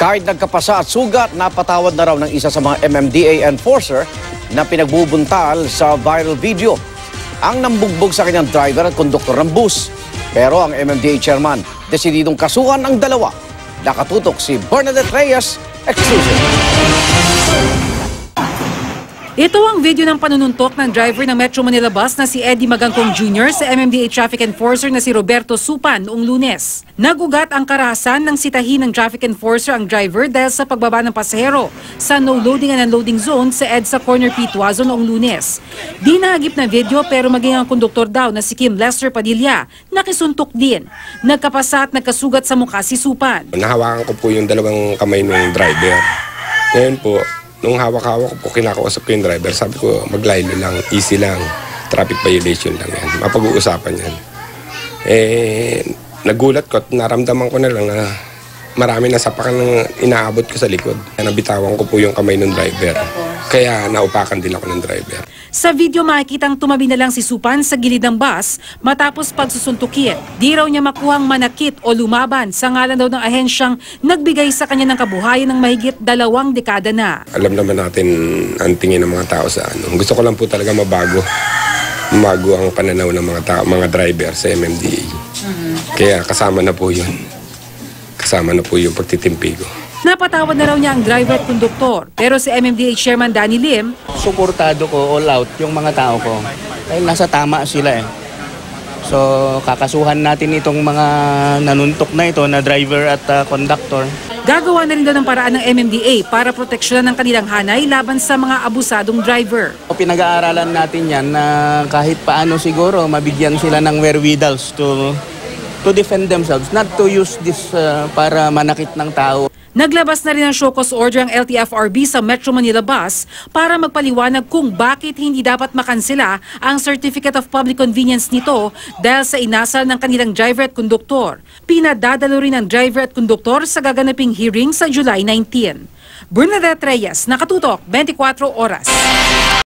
Kahit nagkapasa at sugat, napatawad na raw ng isa sa mga MMDA enforcer na pinagbubuntal sa viral video. Ang nambugbog sa kanyang driver at konduktor ng bus. Pero ang MMDA chairman, desididong kasuhan ang dalawa. Nakatutok si Bernadette Reyes, exclusive. Ito ang video ng panununtok ng driver ng Metro Manila Bus na si Eddie Magangkong Jr. sa MMDA traffic enforcer na si Roberto Supan noong Lunes. Nagugat ang karahasan ng sitahin ng traffic enforcer ang driver dahil sa pagbaba ng pasahero sa no loading and unloading zone sa EDSA Corner P. Tuazo noong Lunes. Di nahagip na video pero maging ang konduktor daw na si Kim Lester Padilla nakisuntok din. Nagkapasa at nagkasugat sa mukha si Supan. Nahawakan ko po yung dalawang kamay ng driver. Ngayon po, nung hawak-hawak ko po, kinakausap ko yung driver. Sabi ko, maglaylo lang, easy lang. Traffic violation lang yan. Mapag-uusapan yan. Nagulat ko at naramdaman ko na lang na marami na sapakan ng inaabot ko sa likod. Nabitawan ko po yung kamay ng driver. Kaya naupakan din ako ng driver. Sa video makikitang tumabi na lang si Supan sa gilid ng bus matapos pagsusuntukin. Di raw niya makuhang manakit o lumaban sa ngalan daw ng ahensyang nagbigay sa kanya ng kabuhayan ng mahigit 2 dekada na. Alam naman natin ang tingin ng mga tao sa ano. Gusto ko lang po talaga mabago ang pananaw ng mga driver sa MMDA. Kaya kasama na po yun. Kasama na po yung pagtitimpi ko. Napatawad na raw niya ang driver at konduktor. Pero si MMDA Chairman Danny Lim, suportado ko all out yung mga tao ko. Dahil nasa tama sila eh. So kakasuhan natin itong mga nanuntok na ito na driver at conductor. Gagawa na rin daw ng paraan ng MMDA para proteksyonan ng kanilang hanay laban sa mga abusadong driver. Pinag-aaralan natin yan na kahit paano siguro mabigyan sila ng wherewithals to defend themselves, not to use this para manakit ng tao. Naglabas na rin ng show cause order ang LTFRB sa Metro Manila Bus para magpaliwanag kung bakit hindi dapat makansela ang Certificate of Public Convenience nito dahil sa inasal ng kanilang driver at konduktor. Pinadadalo rin ang driver at konduktor sa gaganaping hearing sa July 19. Bernadette Reyes, Nakatutok, 24 Oras.